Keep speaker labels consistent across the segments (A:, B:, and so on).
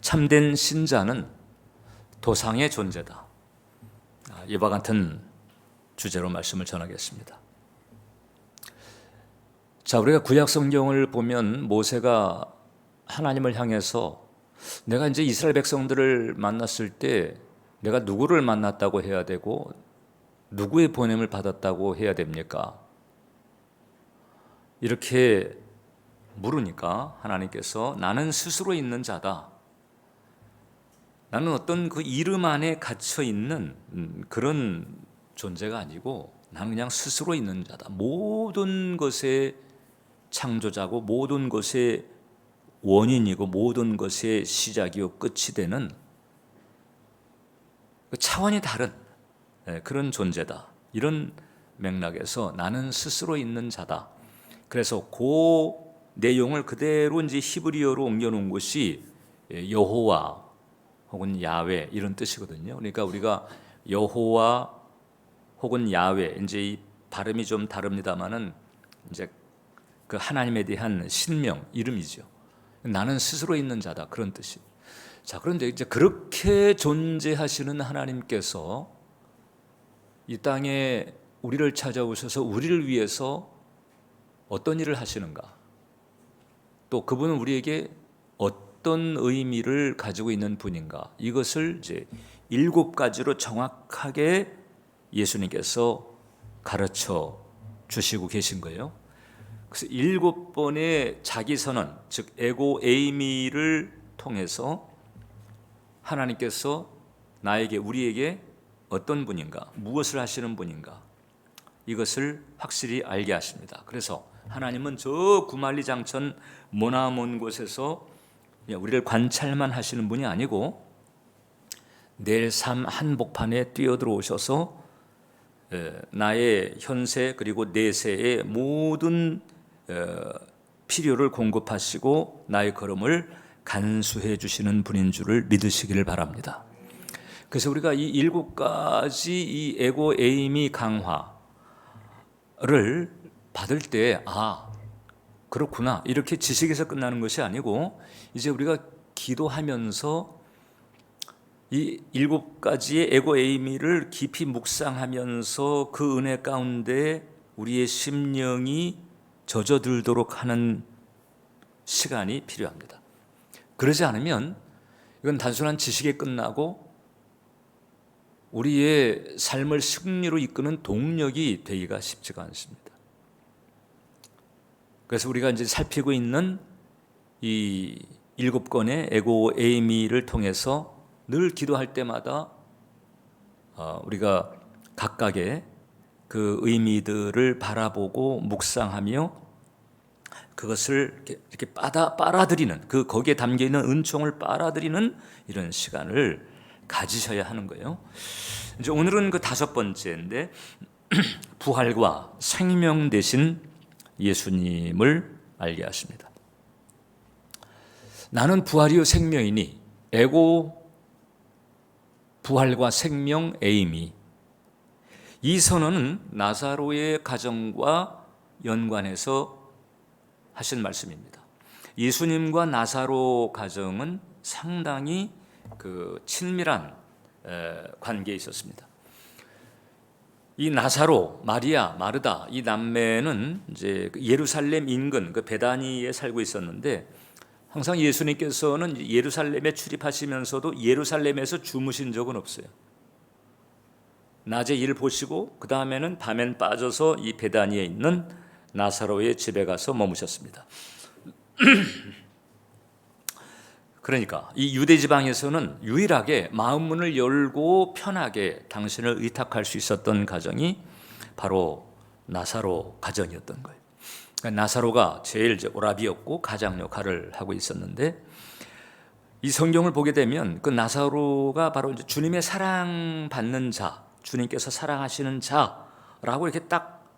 A: 참된 신자는 도상의 존재다. 이와 같은 주제로 말씀을 전하겠습니다. 자, 우리가 구약 성경을 보면 모세가 하나님을 향해서 내가 이제 이스라엘 백성들을 만났을 때 내가 누구를 만났다고 해야 되고 누구의 보냄을 받았다고 해야 됩니까? 이렇게 물으니까 하나님께서 나는 스스로 있는 자다. 나는 어떤 그 이름 안에 갇혀 있는 그런 존재가 아니고 나는 그냥 스스로 있는 자다. 모든 것의 창조자고 모든 것의 원인이고 모든 것의 시작이요 끝이 되는 차원이 다른 그런 존재다. 이런 맥락에서 나는 스스로 있는 자다. 그래서 그 내용을 그대로 이제 히브리어로 옮겨놓은 것이 여호와 혹은 야훼 이런 뜻이거든요. 그러니까 우리가 여호와 혹은 야훼 이제 이 발음이 좀 다릅니다만은 이제 그 하나님에 대한 신명 이름이죠. 나는 스스로 있는 자다 그런 뜻이. 자, 그런데 이제 그렇게 존재하시는 하나님께서 이 땅에 우리를 찾아오셔서 우리를 위해서 어떤 일을 하시는가? 또 그분은 우리에게 어떤 의미를 가지고 있는 분인가? 이것을 이제 7가지로 정확하게 예수님께서 가르쳐 주시고 계신 거예요. 그래서 7번의 자기 선언, 즉 에고 에이미를 통해서 하나님께서 나에게 우리에게 어떤 분인가, 무엇을 하시는 분인가 이것을 확실히 알게 하십니다. 그래서 하나님은 저 구만리장천 머나먼 곳에서 우리를 관찰만 하시는 분이 아니고 내 삶 한복판에 뛰어들어오셔서 나의 현세 그리고 내세의 모든 필요를 공급하시고 나의 걸음을 간수해 주시는 분인 줄을 믿으시기를 바랍니다. 그래서 우리가 이 7가지 이 에고 에이미 강화를 받을 때 그렇구나 이렇게 지식에서 끝나는 것이 아니고 이제 우리가 기도하면서 이 7가지의 에고 에이미를 깊이 묵상하면서 그 은혜 가운데 우리의 심령이 젖어들도록 하는 시간이 필요합니다. 그러지 않으면 이건 단순한 지식에 끝나고 우리의 삶을 승리로 이끄는 동력이 되기가 쉽지가 않습니다. 그래서 우리가 이제 살피고 있는 이 7건의 에고 에이미를 통해서 늘 기도할 때마다 우리가 각각의 그 의미들을 바라보고 묵상하며 그것을 이렇게 빨아들이는 거기에 담겨 있는 은총을 빨아들이는 이런 시간을 가지셔야 하는 거예요. 이제 오늘은 그 5번째인데 부활과 생명 되신 예수님을 알게 하십니다. 나는 부활이요 생명이니 에고 부활과 생명 에이미 이 선언은 나사로의 가정과 연관해서 하신 말씀입니다. 예수님과 나사로 가정은 상당히 그 친밀한 관계에 있었습니다. 이 나사로, 마리아, 마르다 이 남매는 이제 예루살렘 인근 그 베다니에 살고 있었는데 항상 예수님께서는 예루살렘에 출입하시면서도 예루살렘에서 주무신 적은 없어요. 낮에 일 보시고 그 다음에는 밤엔 빠져서 이 베다니에 있는 나사로의 집에 가서 머무셨습니다. 그러니까 이 유대 지방에서는 유일하게 마음 문을 열고 편하게 당신을 의탁할 수 있었던 가정이 바로 나사로 가정이었던 거예요. 그러니까 나사로가 제일 오라비였고 가장 역할을 하고 있었는데 이 성경을 보게 되면 그 나사로가 바로 주님의 사랑받는 자, 주님께서 사랑하시는 자라고 이렇게 딱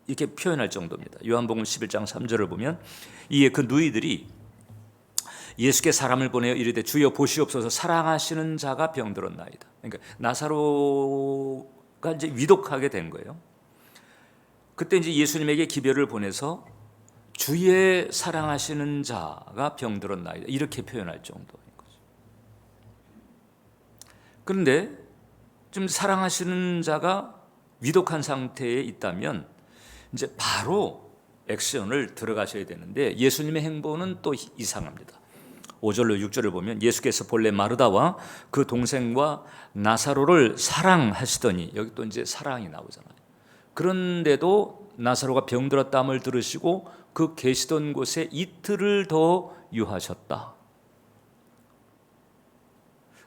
A: 이렇게 표현할 정도입니다. 요한복음 11장 3절을 보면 이에 그 누이들이 예수께 사람을 보내어 이르되 주여 보시옵소서 사랑하시는 자가 병들었나이다. 그러니까 나사로가 이제 위독하게 된 거예요. 그때 이제 예수님에게 기별을 보내서 주의 사랑하시는 자가 병들었나이다 이렇게 표현할 정도인 거죠. 그런데 좀 사랑하시는 자가 위독한 상태에 있다면 이제 바로 액션을 들어가셔야 되는데 예수님의 행보는 또 이상합니다. 5절로 6절을 보면 예수께서 본래 마르다와 그 동생과 나사로를 사랑하시더니, 여기 또 이제 사랑이 나오잖아요. 그런데도 나사로가 병들었다함을 들으시고 그 계시던 곳에 이틀을 더 유하셨다.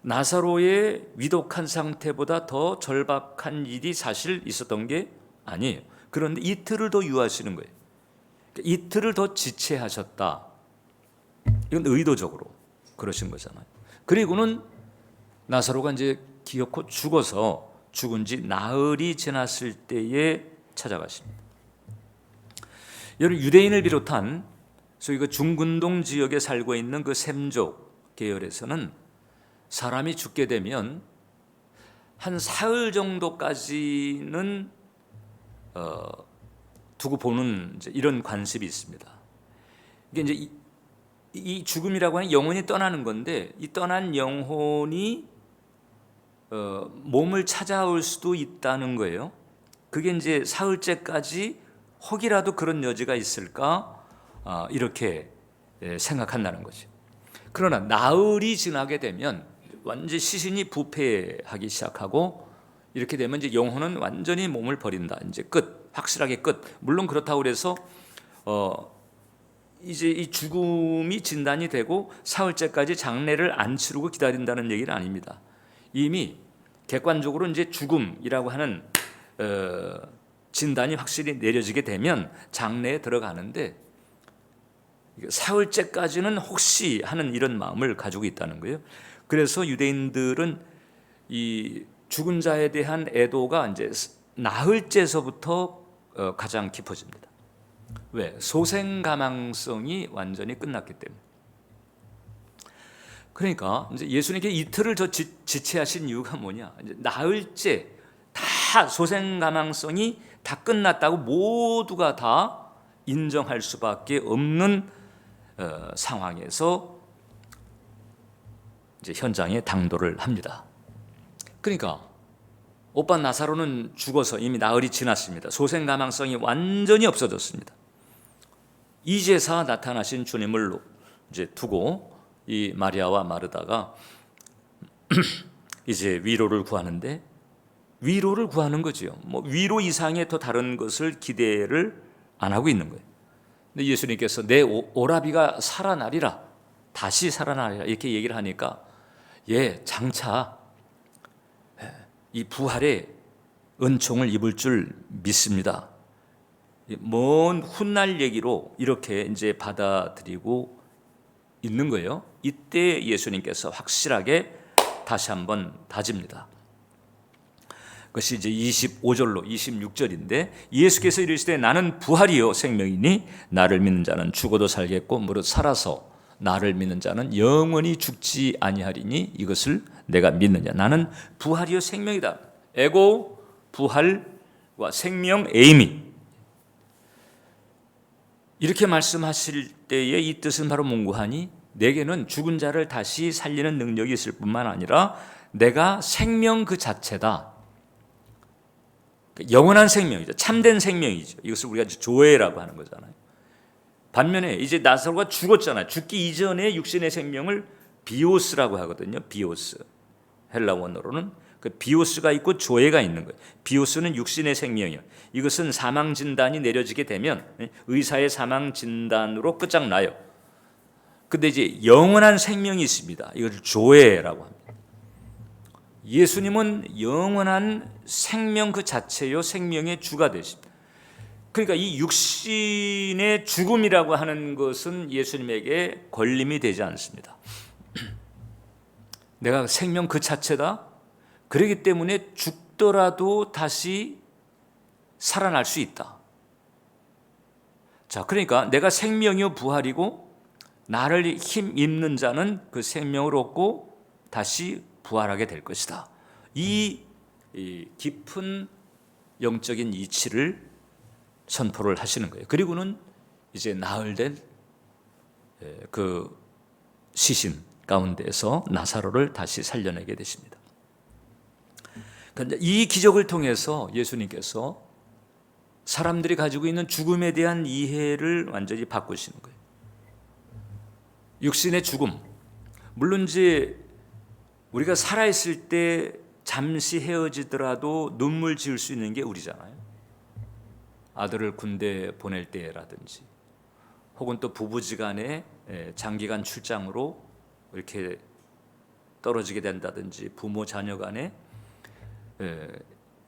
A: 나사로의 위독한 상태보다 더 절박한 일이 사실 있었던 게 아니에요. 그런데 이틀을 더 유하시는 거예요. 이틀을 더 지체하셨다. 이건 의도적으로 그러신 거잖아요. 그리고는 나사로가 이제 기어코 죽어서 죽은 지 나흘이 지났을 때에 찾아가십니다. 여러분, 유대인을 비롯한 소위 그 중근동 지역에 살고 있는 그 셈족 계열에서는 사람이 죽게 되면 한 사흘 정도까지는 두고 보는 이제 이런 관습이 있습니다. 이게 이제 이 죽음이라고 하는 영혼이 떠나는 건데, 이 떠난 영혼이 몸을 찾아올 수도 있다는 거예요. 그게 이제 사흘째까지 혹이라도 그런 여지가 있을까, 이렇게 생각한다는 거죠. 그러나 나흘이 지나게 되면 완전 시신이 부패하기 시작하고, 이렇게 되면 이제 영혼은 완전히 몸을 버린다. 이제 끝, 확실하게 끝. 물론 그렇다고 그래서 이제 이 죽음이 진단이 되고 사흘째까지 장례를 안 치르고 기다린다는 얘기는 아닙니다. 이미 객관적으로 이제 죽음이라고 하는 진단이 확실히 내려지게 되면 장례에 들어가는데, 사흘째까지는 혹시 하는 이런 마음을 가지고 있다는 거예요. 그래서 유대인들은 이 죽은 자에 대한 애도가 이제 나흘째서부터 가장 깊어집니다. 왜? 소생 가망성이 완전히 끝났기 때문에. 그러니까 이제 예수님께 이틀을 더 지체하신 이유가 뭐냐? 이제 나흘째 다 소생 가망성이 다 끝났다고 모두가 다 인정할 수밖에 없는 상황에서 이제 현장에 당도를 합니다. 그러니까 오빠 나사로는 죽어서 이미 나흘이 지났습니다. 소생 가망성이 완전히 없어졌습니다. 이제사 나타나신 주님을 이제 두고 이 마리아와 마르다가 이제 위로를 구하는데, 위로를 구하는 거죠. 뭐 위로 이상의 더 다른 것을 기대를 안 하고 있는 거예요. 근데 예수님께서 내 오라비가 살아나리라, 다시 살아나리라 이렇게 얘기를 하니까, 장차 이 부활의 은총을 입을 줄 믿습니다. 먼 훗날 얘기로 이렇게 이제 받아들이고 있는 거예요. 이때 예수님께서 확실하게 다시 한번 다집니다. 그것이 이제 25절로 26절인데, 예수께서 이르시되 나는 부활이요 생명이니 나를 믿는 자는 죽어도 살겠고 무릇 살아서 나를 믿는 자는 영원히 죽지 아니하리니 이것을 내가 믿느냐. 나는 부활이요 생명이다. 에고 부활과 생명 에이미, 이렇게 말씀하실 때에 이 뜻은 바로 문구하니 내게는 죽은 자를 다시 살리는 능력이 있을 뿐만 아니라 내가 생명 그 자체다. 영원한 생명이죠. 참된 생명이죠. 이것을 우리가 조회라고 하는 거잖아요. 반면에 이제 나사로가 죽었잖아요. 죽기 이전에 육신의 생명을 비오스라고 하거든요. 비오스. 헬라 원어로는 그 비오스가 있고 조회가 있는 거예요. 비오스는 육신의 생명이에요. 이것은 사망 진단이 내려지게 되면 의사의 사망 진단으로 끝장나요. 근데 이제 영원한 생명이 있습니다. 이것을 조회라고 합니다. 예수님은 영원한 생명 그 자체요 생명의 주가 되십니다. 그러니까 이 육신의 죽음이라고 하는 것은 예수님에게 걸림이 되지 않습니다. 내가 생명 그 자체다. 그렇기 때문에 죽더라도 다시 살아날 수 있다. 자, 그러니까 내가 생명이요 부활이고 나를 힘 입는 자는 그 생명을 얻고 다시 부활하게 될 것이다. 이 깊은 영적인 이치를 선포를 하시는 거예요. 그리고는 이제 나흘된 그 시신 가운데서 나사로를 다시 살려내게 되십니다. 그런데 이 기적을 통해서 예수님께서 사람들이 가지고 있는 죽음에 대한 이해를 완전히 바꾸시는 거예요. 육신의 죽음, 물론 이제 우리가 살아있을 때 잠시 헤어지더라도 눈물 지을 수 있는 게 우리잖아요. 아들을 군대 보낼 때라든지, 혹은 또 부부지간에 장기간 출장으로 이렇게 떨어지게 된다든지, 부모 자녀 간에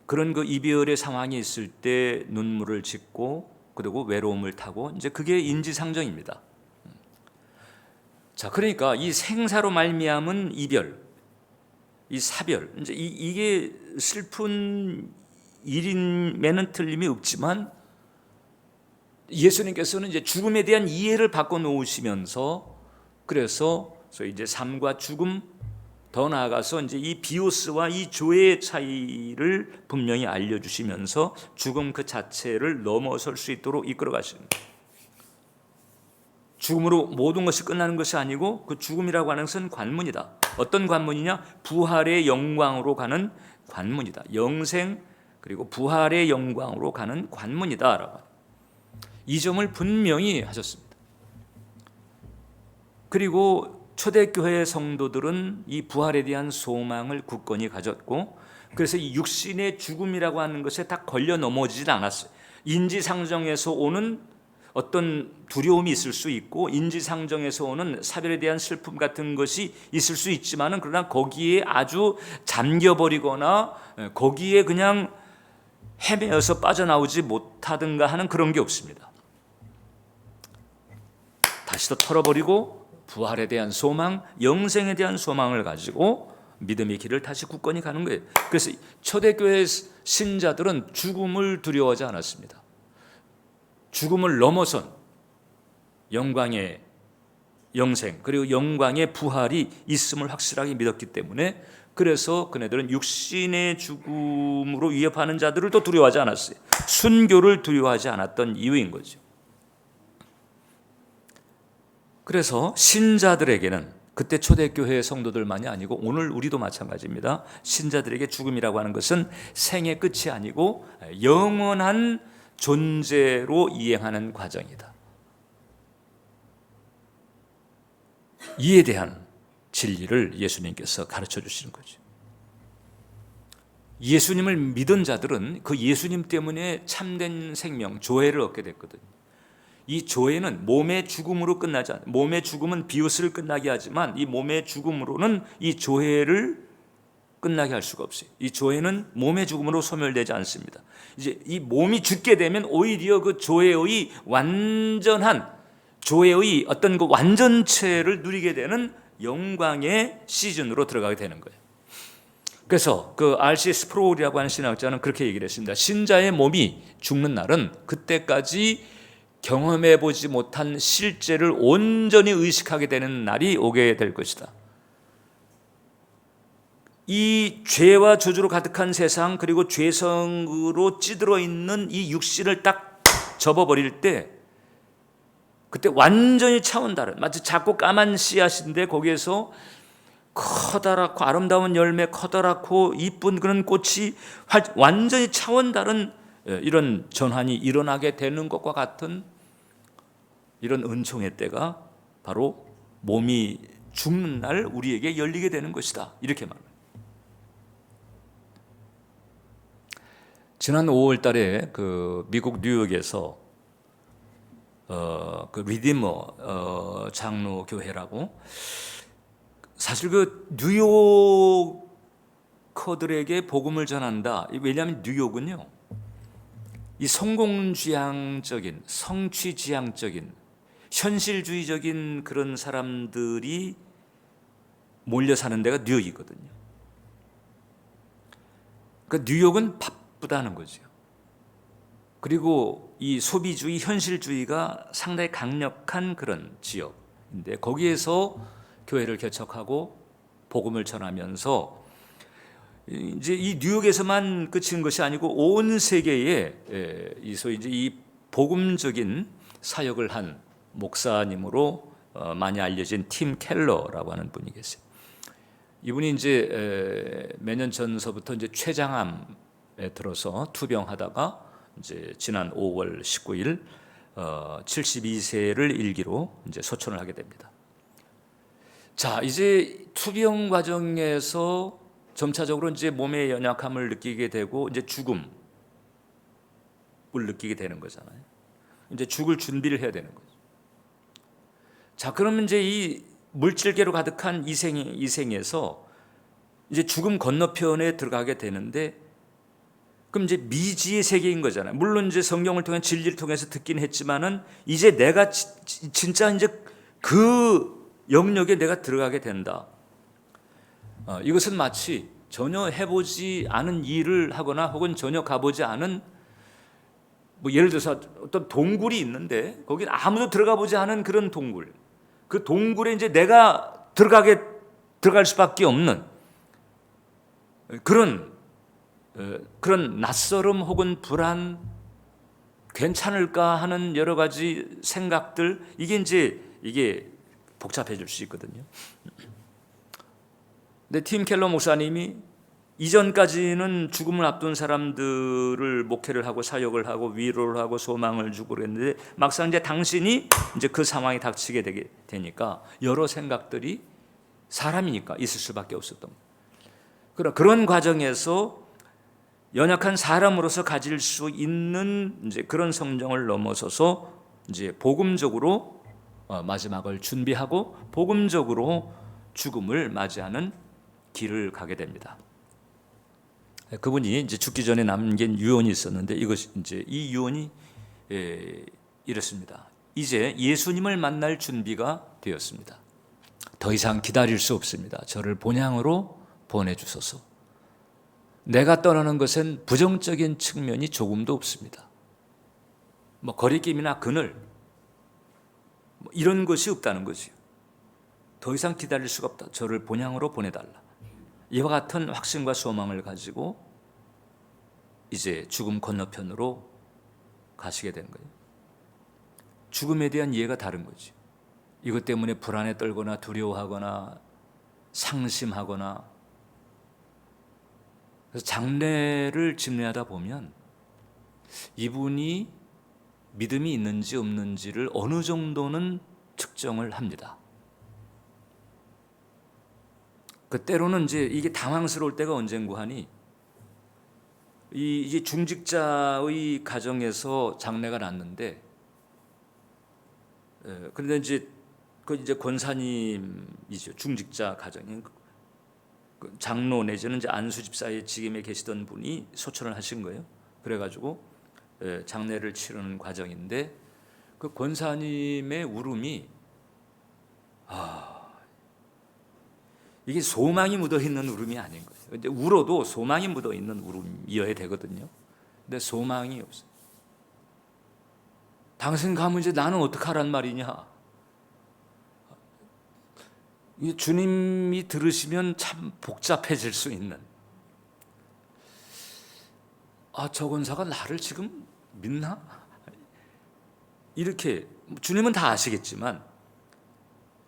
A: 그런 그 이별의 상황이 있을 때 눈물을 짓고, 그리고 외로움을 타고, 이제 그게 인지상정입니다. 자, 그러니까 이 생사로 말미암은 이별, 이 사별, 이제 이게 슬픈 일임에는 틀림이 없지만, 예수님께서는 이제 죽음에 대한 이해를 바꿔 놓으시면서, 그래서 소위 이제 삶과 죽음, 더 나아가서 이제 이 비오스와 이 조의 차이를 분명히 알려주시면서 죽음 그 자체를 넘어설 수 있도록 이끌어 가시는 거예요. 죽음으로 모든 것이 끝나는 것이 아니고, 그 죽음이라고 하는 것은 관문이다. 어떤 관문이냐? 부활의 영광으로 가는 관문이다. 영생 그리고 부활의 영광으로 가는 관문이다라고, 이 점을 분명히 하셨습니다. 그리고 초대교회 성도들은 이 부활에 대한 소망을 굳건히 가졌고, 그래서 이 육신의 죽음이라고 하는 것에 다 걸려 넘어지진 않았어요. 인지상정에서 오는 어떤 두려움이 있을 수 있고, 인지상정에서 오는 사별에 대한 슬픔 같은 것이 있을 수 있지만은, 그러나 거기에 아주 잠겨버리거나 거기에 그냥 헤매어서 빠져나오지 못하든가 하는 그런 게 없습니다. 다시 또 털어버리고 부활에 대한 소망, 영생에 대한 소망을 가지고 믿음의 길을 다시 굳건히 가는 거예요. 그래서 초대교회 신자들은 죽음을 두려워하지 않았습니다. 죽음을 넘어선 영광의 영생, 그리고 영광의 부활이 있음을 확실하게 믿었기 때문에, 그래서 그네들은 육신의 죽음으로 위협하는 자들을 또 두려워하지 않았어요. 순교를 두려워하지 않았던 이유인 거죠. 그래서 신자들에게는, 그때 초대교회 성도들만이 아니고 오늘 우리도 마찬가지입니다. 신자들에게 죽음이라고 하는 것은 생의 끝이 아니고 영원한 존재로 이행하는 과정이다. 이에 대한 진리를 예수님께서 가르쳐 주시는 거죠. 예수님을 믿은 자들은 그 예수님 때문에 참된 생명, 조회를 얻게 됐거든요. 이 조회는 몸의 죽음으로 끝나지 않아요. 몸의 죽음은 비웃을 끝나게 하지만, 이 몸의 죽음으로는 이 조회를 끝나게 할 수가 없어요. 이 조회는 몸의 죽음으로 소멸되지 않습니다. 이제 이 몸이 죽게 되면 오히려 그 조회의 완전한, 조회의 어떤 그 완전체를 누리게 되는 영광의 시즌으로 들어가게 되는 거예요. 그래서 그 R.C. 스프로울이라고 하는 신학자는 그렇게 얘기를 했습니다. 신자의 몸이 죽는 날은 그때까지 경험해 보지 못한 실제를 온전히 의식하게 되는 날이 오게 될 것이다. 이 죄와 저주로 가득한 세상, 그리고 죄성으로 찌들어 있는 이 육신을 딱 접어버릴 때, 그때 완전히 차원 다른, 마치 작고 까만 씨앗인데 거기에서 커다랗고 아름다운 열매, 커다랗고 이쁜 그런 꽃이 완전히 차원 다른 이런 전환이 일어나게 되는 것과 같은 이런 은총의 때가 바로 몸이 죽는 날 우리에게 열리게 되는 것이다, 이렇게 말합니다. 지난 5월 달에 그 미국 뉴욕에서 그 리디머 장로 교회라고, 사실 그 뉴요커들에게 복음을 전한다. 왜냐하면 뉴욕은요, 이 성공지향적인, 성취지향적인, 현실주의적인 그런 사람들이 몰려 사는 데가 뉴욕이거든요. 그러니까 뉴욕은 바쁘다는 거죠. 그리고 이 소비주의, 현실주의가 상당히 강력한 그런 지역인데, 거기에서 교회를 개척하고 복음을 전하면서 이제 이 뉴욕에서만 그친 것이 아니고 온 세계에 이 소위 이제 이 복음적인 사역을 한 목사님으로 많이 알려진 팀 켈러라고 하는 분이 계세요. 이분이 이제 몇 년 전서부터 이제 췌장암에 들어서 투병하다가 이제 지난 5월 19일 72세를 일기로 이제 소천을 하게 됩니다. 자, 이제 투병 과정에서 점차적으로 이제 몸의 연약함을 느끼게 되고 이제 죽음을 느끼게 되는 거잖아요. 이제 죽을 준비를 해야 되는 거죠. 자, 그러면 이제 이 물질계로 가득한 이생에서 이제 죽음 건너편에 들어가게 되는데, 그럼 이제 미지의 세계인 거잖아요. 물론 이제 성경을 통해 진리를 통해서 듣긴 했지만은 이제 내가 진짜 이제 그 영역에 내가 들어가게 된다. 이것은 마치 전혀 해보지 않은 일을 하거나 혹은 전혀 가보지 않은, 뭐 예를 들어서 어떤 동굴이 있는데 거기 아무도 들어가 보지 않은 그런 동굴, 그 동굴에 이제 내가 들어갈 수밖에 없는 그런 낯설음 혹은 불안, 괜찮을까 하는 여러 가지 생각들, 이게 복잡해질 수 있거든요. 근데 팀 켈러 목사님이 이전까지는 죽음을 앞둔 사람들을 목회를 하고 사역을 하고 위로를 하고 소망을 주고 그랬는데, 막상 이제 당신이 이제 그 상황이 닥치게 되니까 여러 생각들이 사람이니까 있을 수밖에 없었던 거예요. 그런 과정에서 연약한 사람으로서 가질 수 있는 이제 그런 성정을 넘어서서 이제 복음적으로 마지막을 준비하고 복음적으로 죽음을 맞이하는 길을 가게 됩니다. 그분이 이제 죽기 전에 남긴 유언이 있었는데, 이것이 이제 이 유언이 이렇습니다. 이제 예수님을 만날 준비가 되었습니다. 더 이상 기다릴 수 없습니다. 저를 본향으로 보내주소서. 내가 떠나는 것은 부정적인 측면이 조금도 없습니다. 뭐 거리낌이나 그늘, 뭐 이런 것이 없다는 거지요. 더 이상 기다릴 수가 없다. 저를 본향으로 보내달라. 이와 같은 확신과 소망을 가지고 이제 죽음 건너편으로 가시게 된 거예요. 죽음에 대한 이해가 다른 거죠. 이것 때문에 불안에 떨거나 두려워하거나 상심하거나, 그래서 장례를 집례하다 보면 이분이 믿음이 있는지 없는지를 어느 정도는 측정을 합니다. 때로는 이제 이게 당황스러울 때가 언젠고 하니, 이제 중직자의 가정에서 장례가 났는데, 그런데 이제 이제 권사님이죠. 중직자 가정인 장로 내지는 이제 안수 집사의 직임에 계시던 분이 소천을 하신 거예요. 그래가지고 장례를 치르는 과정인데, 그 권사님의 울음이 이게 소망이 묻어 있는 울음이 아닌 거예요. 근데 울어도 소망이 묻어 있는 울음이어야 되거든요. 근데 소망이 없어요. 당신 가면 이제 나는 어떡하란 말이냐. 주님이 들으시면 참 복잡해질 수 있는, 저 권사가 나를 지금 믿나? 이렇게 주님은 다 아시겠지만,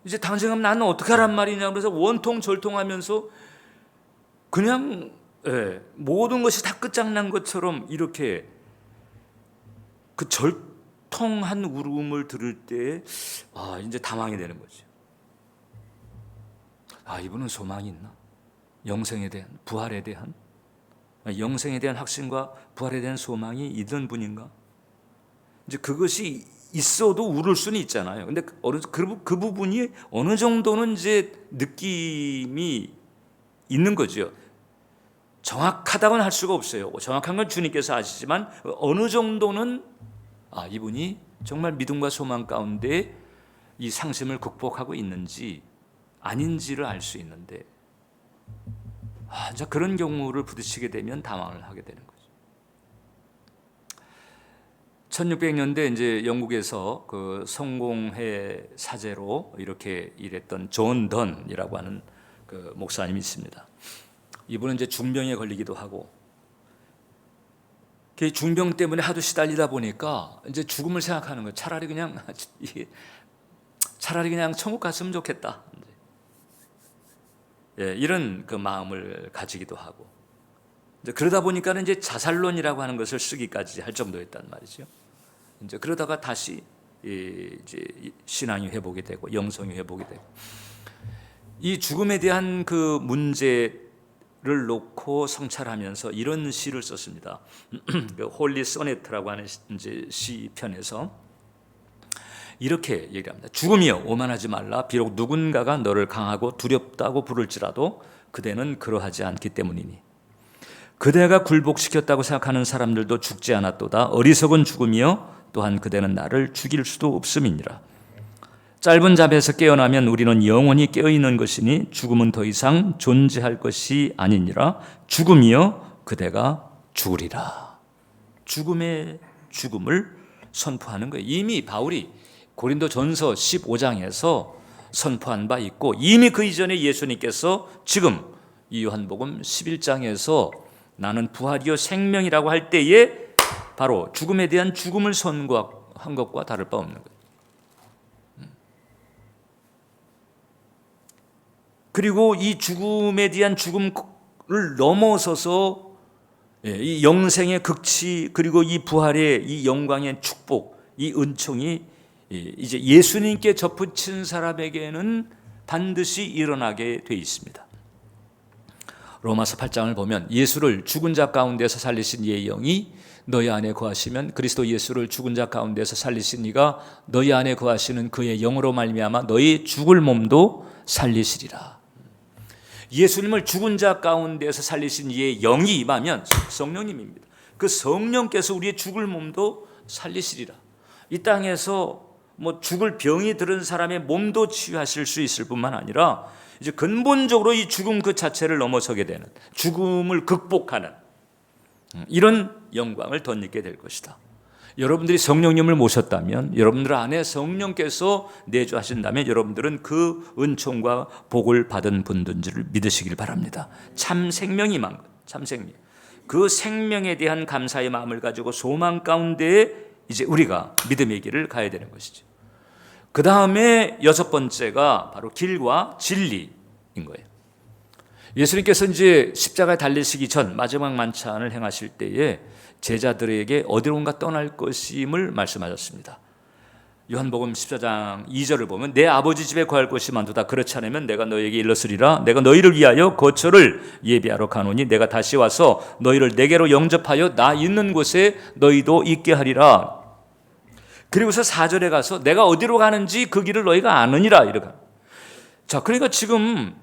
A: 이제 당신 가면 나는 어떡하란 말이냐. 그래서 원통절통하면서 그냥 모든 것이 다 끝장난 것처럼 이렇게 그 절통한 울음을 들을 때 이제 당황이 되는 거죠. 이분은 소망이 있나? 영생에 대한, 부활에 대한, 영생에 대한 확신과 부활에 대한 소망이 있는 분인가? 이제 그것이 있어도 울을 수는 있잖아요. 근데 그 부분이 어느 정도는 이제 느낌이 있는 거죠. 정확하다고는 할 수가 없어요. 정확한 건 주님께서 아시지만 어느 정도는 이분이 정말 믿음과 소망 가운데 이 상심을 극복하고 있는지 아닌지를 알 수 있는데, 그런 경우를 부딪히게 되면 당황을 하게 되는 거죠. 1600년대 이제 영국에서 그 성공회 사제로 이렇게 일했던 존 던이라고 하는 그 목사님이 있습니다. 이분은 이제 중병에 걸리기도 하고, 그 중병 때문에 하도 시달리다 보니까 이제 죽음을 생각하는 거예요. 차라리 그냥 천국 갔으면 좋겠다. 이런 그 마음을 가지기도 하고, 이제 그러다 보니까는 이제 자살론이라고 하는 것을 쓰기까지 할 정도였단 말이죠. 이제 그러다가 다시 이제 신앙이 회복이 되고 영성이 회복이 되고, 이 죽음에 대한 그 문제를 놓고 성찰하면서 이런 시를 썼습니다. 그 홀리 소네트라고 하는 이제 시편에서 이렇게 얘기합니다. 죽음이여 오만하지 말라. 비록 누군가가 너를 강하고 두렵다고 부를지라도 그대는 그러하지 않기 때문이니. 그대가 굴복시켰다고 생각하는 사람들도 죽지 않았도다. 어리석은 죽음이여 또한 그대는 나를 죽일 수도 없음이니라. 짧은 잠에서 깨어나면 우리는 영원히 깨어있는 것이니 죽음은 더 이상 존재할 것이 아니니라. 죽음이여 그대가 죽으리라. 죽음의 죽음을 선포하는 거예요. 이미 바울이 고린도전서 15장에서 선포한 바 있고, 이미 그 이전에 예수님께서 지금 이 요한복음 11장에서 나는 부활이요 생명이라고 할 때에 바로 죽음에 대한 죽음을 선고한 것과 다를 바 없는 거예요. 그리고 이 죽음에 대한 죽음을 넘어서서 이 영생의 극치, 그리고 이 부활의 이 영광의 축복, 이 은총이 이제 예수님께 접붙인 사람에게는 반드시 일어나게 돼 있습니다. 로마서 8장을 보면 예수를 죽은 자 가운데서 살리신 이의 영이 너희 안에 거하시면 그리스도 예수를 죽은 자 가운데서 살리신 이가 너희 안에 거하시는 그의 영으로 말미암아 너희 죽을 몸도 살리시리라. 예수님을 죽은 자 가운데서 살리신 이의 영이 임하면 성령님입니다. 그 성령께서 우리의 죽을 몸도 살리시리라. 이 땅에서 뭐 죽을 병이 들은 사람의 몸도 치유하실 수 있을 뿐만 아니라 이제 근본적으로 이 죽음 그 자체를 넘어서게 되는, 죽음을 극복하는 이런 영광을 덧입게 될 것이다. 여러분들이 성령님을 모셨다면, 여러분들 안에 성령께서 내주하신다면 여러분들은 그 은총과 복을 받은 분들을 믿으시길 바랍니다. 참 생명이 임한 것, 참 생명. 그 생명에 대한 감사의 마음을 가지고 소망 가운데에 이제 우리가 믿음의 길을 가야 되는 것이죠. 그 다음에 여섯 번째가 바로 길과 진리인 거예요. 예수님께서 이제 십자가에 달리시기 전 마지막 만찬을 행하실 때에 제자들에게 어디론가 떠날 것임을 말씀하셨습니다. 요한복음 14장 2절을 보면 내 아버지 집에 거할 곳이 많도다. 그렇지 않으면 내가 너에게 일렀으리라. 내가 너희를 위하여 거처를 예비하러 가노니 내가 다시 와서 너희를 내게로 영접하여 나 있는 곳에 너희도 있게 하리라. 그리고서 4절에 가서 내가 어디로 가는지 그 길을 너희가 아느니라. 이렇게. 자, 그러니까 지금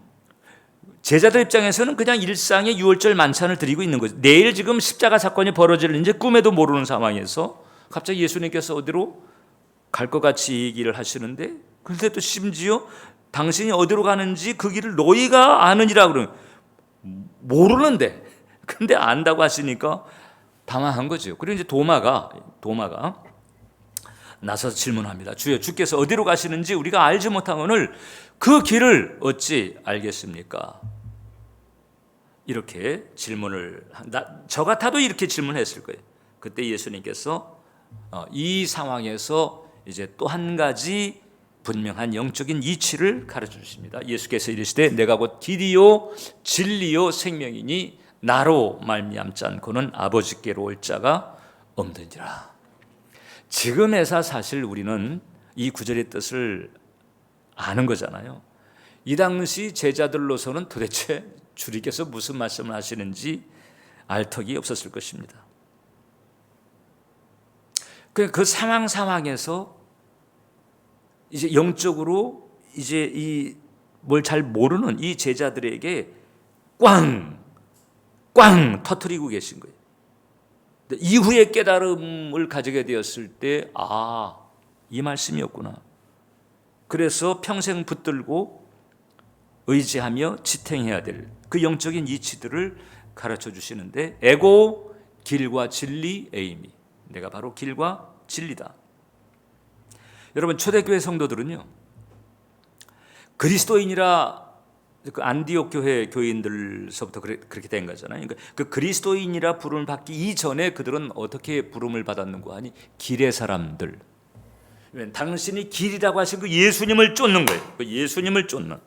A: 제자들 입장에서는 그냥 일상의 유월절 만찬을 드리고 있는 거죠. 내일 지금 십자가 사건이 벌어질는지 꿈에도 모르는 상황에서 갑자기 예수님께서 어디로 갈 것 같이 얘기를 하시는데, 그런데 또 심지어 당신이 어디로 가는지 그 길을 너희가 아느니라 그러면 모르는데, 근데 안다고 하시니까 당황한 거죠. 그리고 이제 도마가 나서서 질문합니다. 주여, 주께서 어디로 가시는지 우리가 알지 못하거늘 그 길을 어찌 알겠습니까? 이렇게 질문을 저 같아도 이렇게 질문했을 거예요. 그때 예수님께서 이 상황에서 이제 또 한 가지 분명한 영적인 이치를 가르쳐 주십니다. 예수께서 이르시되 내가 곧 길이요 진리요 생명이니 나로 말미암지 않고는 아버지께로 올 자가 없느니라. 지금에서 사실 우리는 이 구절의 뜻을 아는 거잖아요. 이 당시 제자들로서는 도대체 주님께서 무슨 말씀을 하시는지 알 턱이 없었을 것입니다. 그 상황에서 이제 영적으로 이제 이 뭘 잘 모르는 이 제자들에게 꽝 터뜨리고 계신 거예요. 이후에 깨달음을 가지게 되었을 때, 이 말씀이었구나. 그래서 평생 붙들고 의지하며 지탱해야 될 그 영적인 이치들을 가르쳐 주시는데, 에고, 길과 진리, 에이미. 내가 바로 길과 진리다. 여러분, 초대교회 성도들은요, 그리스도인이라, 그 안디옥 교회 교인들서부터 그렇게 된 거잖아요. 그러니까 그 그리스도인이라 부름을 받기 이전에 그들은 어떻게 부름을 받았는가 하니 길의 사람들. 당신이 길이라고 하신 그 예수님을 쫓는 거예요. 그 예수님을 쫓는.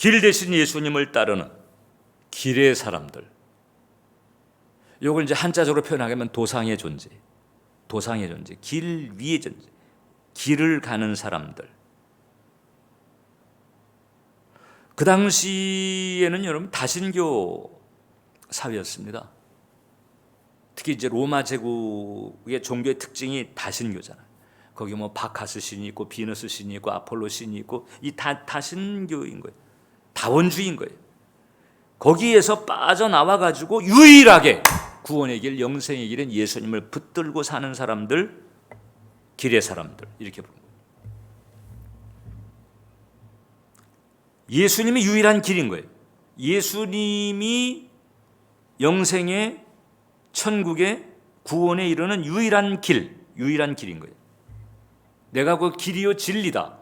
A: 길 대신 예수님을 따르는 길의 사람들. 이걸 이제 한자적으로 표현하면 도상의 존재, 도상의 존재, 길 위의 존재, 길을 가는 사람들. 그 당시에는 여러분 다신교 사회였습니다. 특히 이제 로마 제국의 종교의 특징이 다신교잖아요. 거기 뭐 바카스 신이 있고 비너스 신이 있고 아폴로 신이 있고 이 다신교인 거예요. 다원주의인 거예요. 거기에서 빠져나와 가지고 유일하게 구원의 길, 영생의 길은 예수님을 붙들고 사는 사람들, 길의 사람들 이렇게 부릅니다. 예수님이 유일한 길인 거예요. 예수님이 영생의 천국의 구원에 이르는 유일한 길인 거예요. 내가 그 길이요 진리다.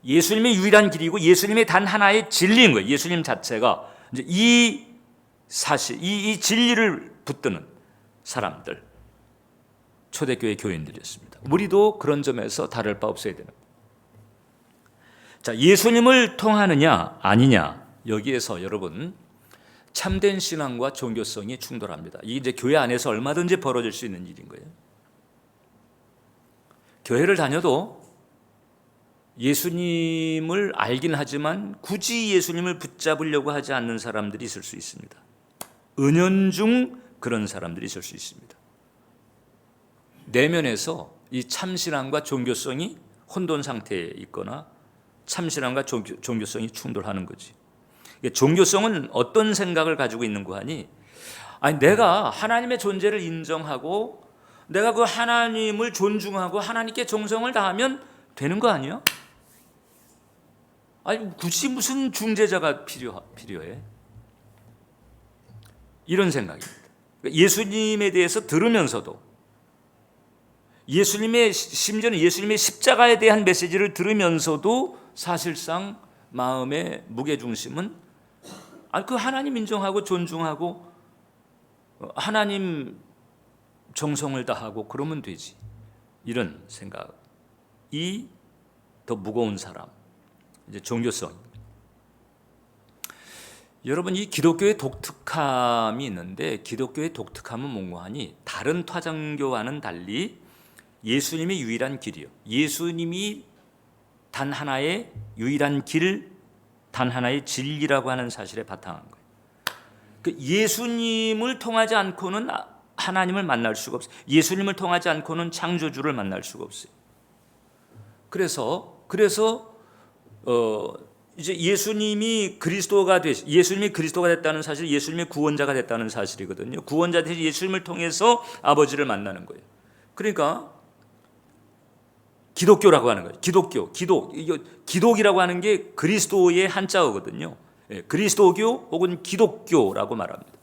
A: 예수님의 유일한 길이고 예수님의 단 하나의 진리인 거예요. 예수님 자체가 이제 이 사실, 이 진리를 붙드는 사람들, 초대교회 교인들이었습니다. 우리도 그런 점에서 다를 바 없어야 되는. 자, 예수님을 통하느냐 아니냐 여기에서 여러분 참된 신앙과 종교성이 충돌합니다. 이게 이제 교회 안에서 얼마든지 벌어질 수 있는 일인 거예요. 교회를 다녀도 예수님을 알긴 하지만 굳이 예수님을 붙잡으려고 하지 않는 사람들이 있을 수 있습니다. 은연중 그런 사람들이 있을 수 있습니다. 내면에서 이 참신앙과 종교성이 혼돈 상태에 있거나 참신앙과 종교성이 충돌하는 거지. 종교성은 어떤 생각을 가지고 있는 거 하니? 아니, 내가 하나님의 존재를 인정하고 내가 그 하나님을 존중하고 하나님께 정성을 다하면 되는 거 아니야? 아니, 굳이 무슨 중재자가 필요해? 이런 생각입니다. 예수님에 대해서 들으면서도 심지어는 예수님의 십자가에 대한 메시지를 들으면서도 사실상 마음의 무게중심은 그 하나님 인정하고 존중하고 하나님 정성을 다하고 그러면 되지. 이런 생각이 더 무거운 사람, 이제 종교성입니다. 여러분, 이 기독교의 독특함이 있는데 기독교의 독특함은 뭔가 하니 다른 타장교와는 달리 예수님이 유일한 길이요. 예수님이 단 하나의 유일한 길, 단 하나의 진리라고 하는 사실에 바탕한 거예요. 그 예수님을 통하지 않고는 하나님을 만날 수가 없어요. 예수님을 통하지 않고는 창조주를 만날 수가 없어요. 그래서 이제 예수님이 그리스도가 됐다는 사실, 예수님의 구원자가 됐다는 사실이거든요. 구원자 대신 예수님을 통해서 아버지를 만나는 거예요. 그러니까 기독교라고 하는 거예요. 기독이라고 하는 게 그리스도의 한자어거든요. 그리스도교 혹은 기독교라고 말합니다.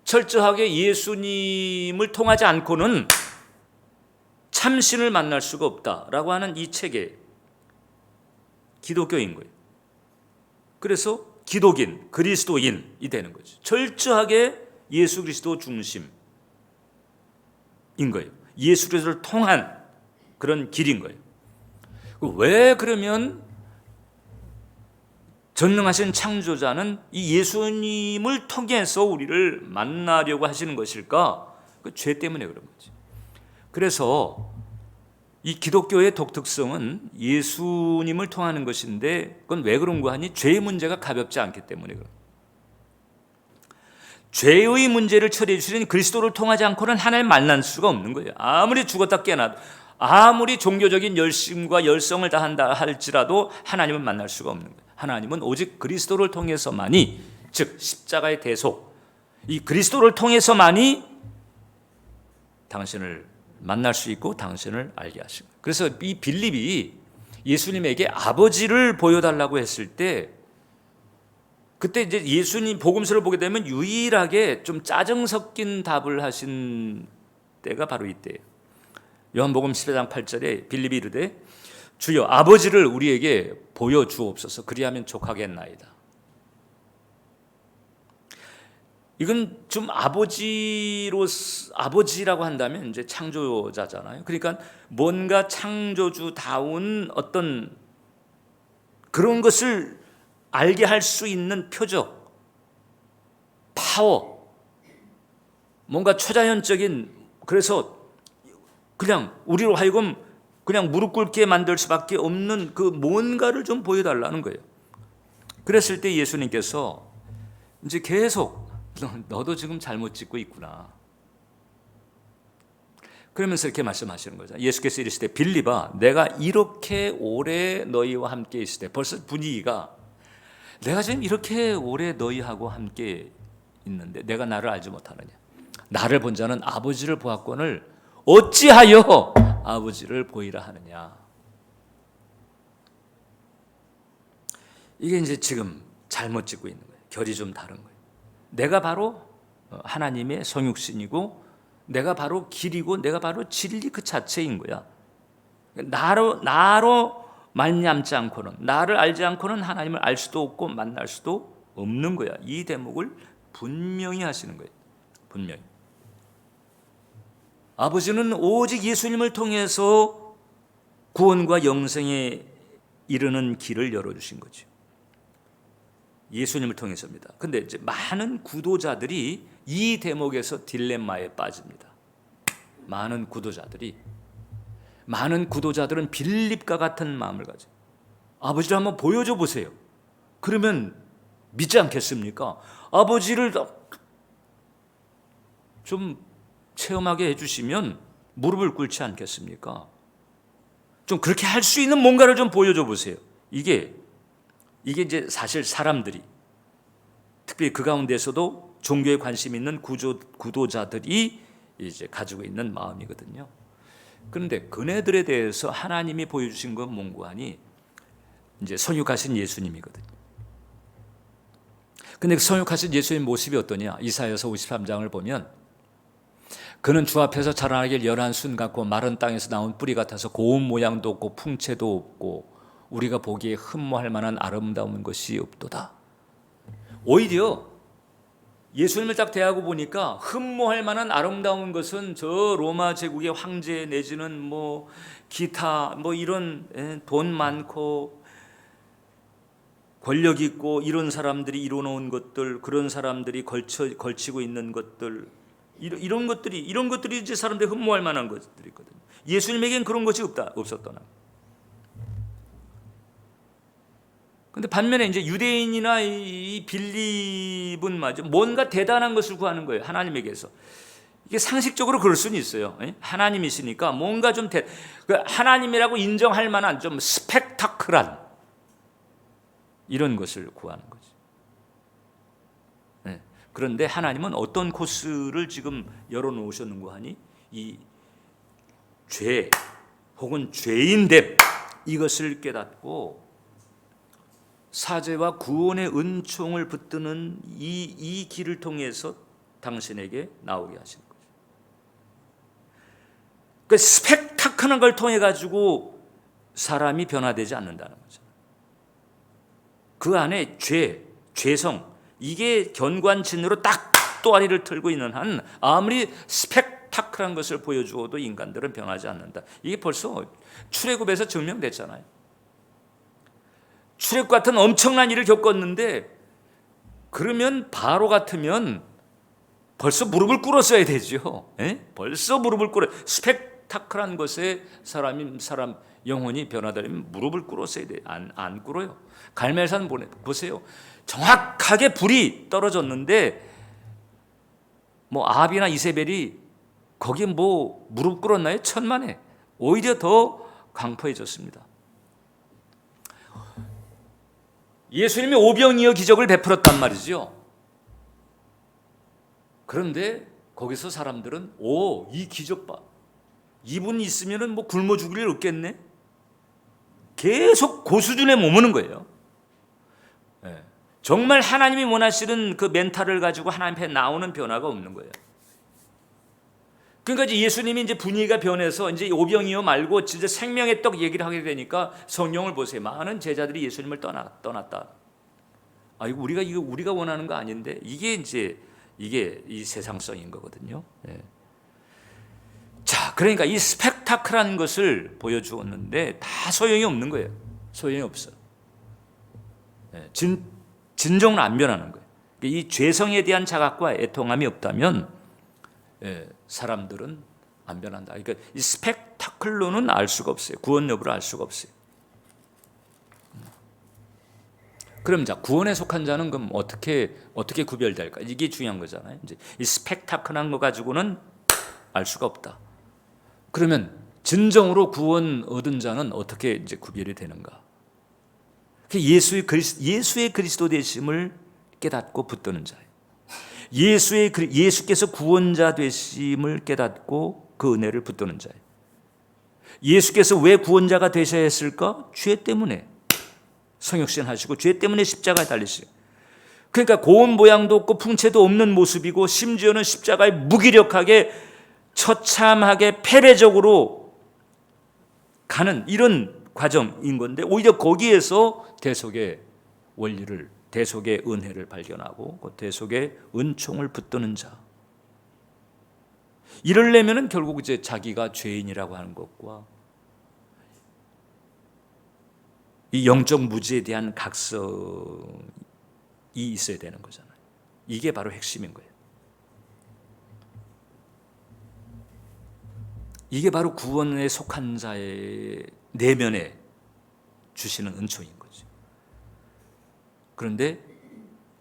A: 철저하게 예수님을 통하지 않고는 참신을 만날 수가 없다라고 하는 이 체계, 기독교인 거예요. 그래서 기독인, 그리스도인이 되는 거죠. 철저하게 예수 그리스도 중심인 거예요. 예수 그리스도를 통한 그런 길인 거예요. 왜 그러면 전능하신 창조자는 이 예수님을 통해서 우리를 만나려고 하시는 것일까? 그 죄 때문에 그런 거지. 그래서 이 기독교의 독특성은 예수님을 통하는 것인데 그건 왜 그런 거 하니? 죄의 문제가 가볍지 않기 때문에 그런 거예요. 죄의 문제를 처리해 주시는 그리스도를 통하지 않고는 하나님 만날 수가 없는 거예요. 아무리 죽었다 깨어나도, 아무리 종교적인 열심과 열성을 다한다 할지라도 하나님은 만날 수가 없는 거예요. 하나님은 오직 그리스도를 통해서만이, 즉 십자가의 대속, 이 그리스도를 통해서만이 당신을 만날 수 있고 당신을 알게 하신 거예요. 그래서 이 빌립이 예수님에게 아버지를 보여달라고 했을 때, 그때 이제 예수님 복음서를 보게 되면 유일하게 좀 짜증 섞인 답을 하신 때가 바로 이때예요. 요한복음 14장 8절에 빌립이 이르되 주여 아버지를 우리에게 보여주옵소서, 그리하면 족하겠나이다. 이건 좀 아버지라고 한다면 이제 창조자잖아요. 그러니까 뭔가 창조주다운 어떤 그런 것을 알게 할 수 있는 표적, 파워, 뭔가 초자연적인, 그래서 그냥 우리로 하여금 그냥 무릎 꿇게 만들 수밖에 없는 그 뭔가를 좀 보여달라는 거예요. 그랬을 때 예수님께서 이제 계속 너도 지금 잘못 짓고 있구나, 그러면서 이렇게 말씀하시는 거죠. 예수께서 이르시되 빌립아, 내가 이렇게 오래 너희와 함께 있을 때, 벌써 분위기가 내가 지금 이렇게 오래 너희하고 함께 있는데 내가 나를 알지 못하느냐, 나를 본 자는 아버지를 보았거늘 어찌하여 아버지를 보이라 하느냐. 이게 이제 지금 잘못 짓고 있는 거예요. 결이 좀 다른 거예요. 내가 바로 하나님의 성육신이고 내가 바로 길이고 내가 바로 진리 그 자체인 거야. 나로 말미암지 않고는, 나를 알지 않고는 하나님을 알 수도 없고 만날 수도 없는 거야. 이 대목을 분명히 하시는 거예요. 분명히. 아버지는 오직 예수님을 통해서 구원과 영생에 이르는 길을 열어주신 거죠. 예수님을 통해서입니다. 근데 이제 많은 구도자들이 이 대목에서 딜레마에 빠집니다. 많은 구도자들은 빌립과 같은 마음을 가져. 아버지를 한번 보여줘 보세요. 그러면 믿지 않겠습니까? 아버지를 좀 체험하게 해주시면 무릎을 꿇지 않겠습니까? 좀 그렇게 할 수 있는 뭔가를 좀 보여줘 보세요. 이게 이제 사실 사람들이, 특별히 그 가운데서도 종교에 관심 있는 구도자들이 이제 가지고 있는 마음이거든요. 그런데 그네들에 대해서 하나님이 보여주신 건 뭔고 하니 이제 성육하신 예수님이거든요. 근데 그 성육하신 예수님 모습이 어떠냐? 이사야서 53장을 보면 그는 주 앞에서 자라나길 열한 순 같고 마른 땅에서 나온 뿌리 같아서 고운 모양도 없고 풍채도 없고 우리가 보기에 흠모할 만한 아름다운 것이 없도다. 오히려 예수님을 딱 대하고 보니까 흠모할 만한 아름다운 것은 저 로마 제국의 황제 내지는 뭐 기타 뭐 이런 돈 많고 권력 있고 이런 사람들이 이뤄놓은 것들, 그런 사람들이 걸치고 있는 것들, 이런 것들이 이제 사람들이 흠모할 만한 것들이거든요. 예수님에겐 그런 것이 없었더나. 근데 반면에 이제 유대인이나 이 빌립은 마저 뭔가 대단한 것을 구하는 거예요. 하나님에게서. 이게 상식적으로 그럴 수는 있어요. 하나님이시니까 뭔가 좀 하나님이라고 인정할 만한 좀 스펙타클한 이런 것을 구하는 거죠. 그런데 하나님은 어떤 코스를 지금 열어놓으셨는고 하니 이 죄 혹은 죄인됨, 이것을 깨닫고 사죄와 구원의 은총을 붙드는 이 길을 통해서 당신에게 나오게 하시는 거죠. 그 스펙타클한 걸 통해 가지고 사람이 변화되지 않는다는 거죠. 그 안에 죄성, 이게 견관진으로 딱 또아리를 틀고 있는 한 아무리 스펙타클한 것을 보여주어도 인간들은 변하지 않는다. 이게 벌써 출애굽에서 증명됐잖아요. 출애굽 같은 엄청난 일을 겪었는데 그러면 바로 같으면 벌써 무릎을 꿇었어야 되죠. 벌써 무릎을 꿇어. 스펙타클한 것에 사람 영혼이 변화되려면 무릎을 꿇었어야 돼. 안 꿇어요. 갈멜산 보세요. 정확하게 불이 떨어졌는데 뭐 아합이나 이세벨이 거기 뭐 무릎 꿇었나요? 천만에. 오히려 더 강포해졌습니다. 예수님이 오병이어 기적을 베풀었단 말이죠. 그런데 거기서 사람들은 이 기적 봐. 이분 있으면은 뭐 굶어 죽을 일 없겠네. 계속 그 수준에 머무는 거예요. 정말 하나님이 원하시는 그 멘탈을 가지고 하나님 앞에 나오는 변화가 없는 거예요. 그러니까 이제 예수님이 이제 분위기가 변해서 이제 오병이어 말고 진짜 생명의 떡 얘기를 하게 되니까 성경을 보세요. 많은 제자들이 예수님을 떠났다. 이거 우리가 원하는 거 아닌데 이게 이 세상성인 거거든요. 자, 그러니까 이 스펙타클한 것을 보여주었는데 다 소용이 없는 거예요. 소용이 없어. 진정은 안 변하는 거예요. 이 죄성에 대한 자각과 애통함이 없다면 사람들은 안 변한다. 그러니까 이 스펙타클로는 알 수가 없어요. 구원 여부를 알 수가 없어요. 그럼 자, 구원에 속한 자는 그럼 어떻게 구별될까? 이게 중요한 거잖아요. 이제 이 스펙타클한 거 가지고는 알 수가 없다. 그러면 진정으로 구원 얻은 자는 어떻게 이제 구별이 되는가? 예수의 그리스도 되심을 깨닫고 붙드는 자예요. 예수께서 구원자 되심을 깨닫고 그 은혜를 붙드는 자예요. 예수께서 왜 구원자가 되셔야 했을까? 죄 때문에 성육신 하시고 죄 때문에 십자가에 달리시고, 그러니까 고운 모양도 없고 풍채도 없는 모습이고 심지어는 십자가에 무기력하게 처참하게 패배적으로 가는 이런 과정인 건데, 오히려 거기에서 대속의 원리를, 대속의 은혜를 발견하고 그 대속의 은총을 붙드는 자, 이러려면은 결국 이제 자기가 죄인이라고 하는 것과 이 영적 무지에 대한 각성이 있어야 되는 거잖아요. 이게 바로 핵심인 거예요. 이게 바로 구원에 속한 자의 내면에 주시는 은총인 거죠. 그런데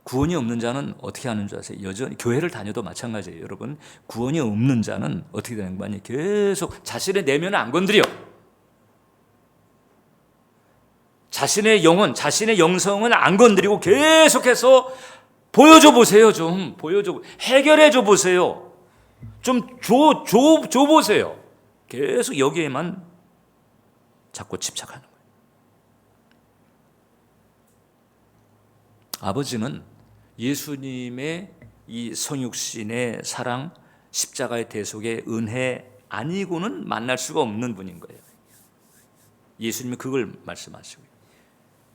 A: 구원이 없는 자는 어떻게 하는 줄 아세요? 여전히 교회를 다녀도 마찬가지예요. 여러분, 구원이 없는 자는 어떻게 되는 거 아니에요? 계속 자신의 내면을 안 건드려. 자신의 영혼, 자신의 영성은 안 건드리고 계속해서 보여줘 보세요. 좀 보여줘, 해결해 줘 보세요. 좀 줘 보세요. 계속 여기에만 자꾸 집착하는 거예요. 아버지는 예수님의 이 성육신의 사랑, 십자가의 대속의 은혜 아니고는 만날 수가 없는 분인 거예요. 예수님이 그걸 말씀하시고요.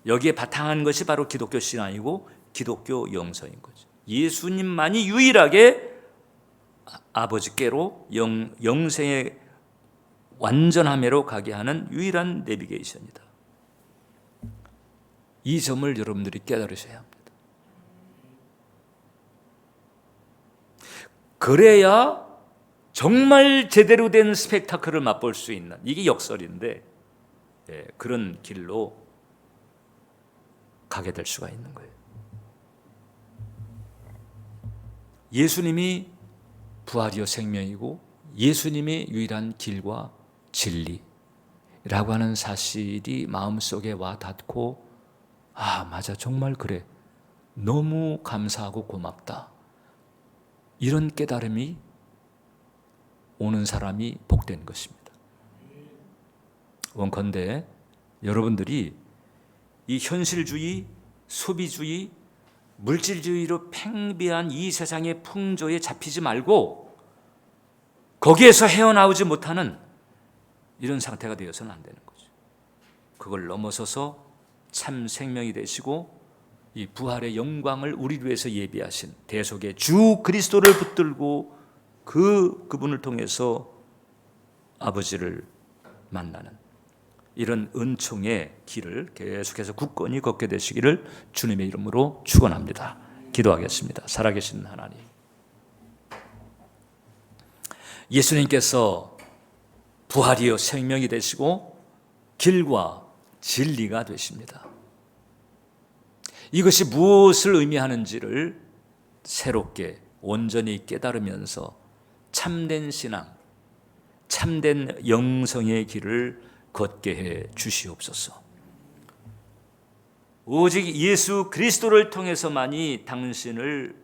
A: 여기에 바탕한 것이 바로 기독교 신앙이고 기독교 영성인 거죠. 예수님만이 유일하게 아버지께로 영생의 완전함으로 가게 하는 유일한 내비게이션이다. 이 점을 여러분들이 깨달으셔야 합니다. 그래야 정말 제대로 된 스펙타클을 맛볼 수 있는, 이게 역설인데 그런 길로 가게 될 수가 있는 거예요. 예수님이 부활이요 생명이고 예수님이 유일한 길과 진리라고 하는 사실이 마음속에 와 닿고, 아 맞아, 정말 그래, 너무 감사하고 고맙다, 이런 깨달음이 오는 사람이 복된 것입니다. 원컨대 여러분들이 이 현실주의, 소비주의, 물질주의로 팽배한 이 세상의 풍조에 잡히지 말고 거기에서 헤어나오지 못하는 이런 상태가 되어서는 안 되는 거죠. 그걸 넘어서서 참 생명이 되시고 이 부활의 영광을 우리를 위해서 예비하신 대속의 주 그리스도를 붙들고 그분을 통해서 아버지를 만나는 이런 은총의 길을 계속해서 굳건히 걷게 되시기를 주님의 이름으로 축원합니다. 기도하겠습니다. 살아계신 하나님, 예수님께서 부활이요 생명이 되시고 길과 진리가 되십니다. 이것이 무엇을 의미하는지를 새롭게 온전히 깨달으면서 참된 신앙, 참된 영성의 길을 걷게 해 주시옵소서. 오직 예수 그리스도를 통해서만이 당신을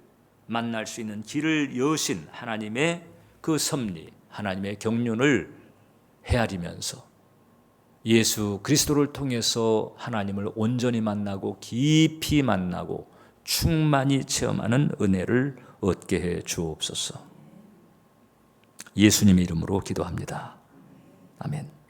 A: 만날 수 있는 길을 여신 하나님의 그 섭리, 하나님의 경륜을 헤아리면서 예수 그리스도를 통해서 하나님을 온전히 만나고 깊이 만나고 충만히 체험하는 은혜를 얻게 해 주옵소서. 예수님의 이름으로 기도합니다. 아멘.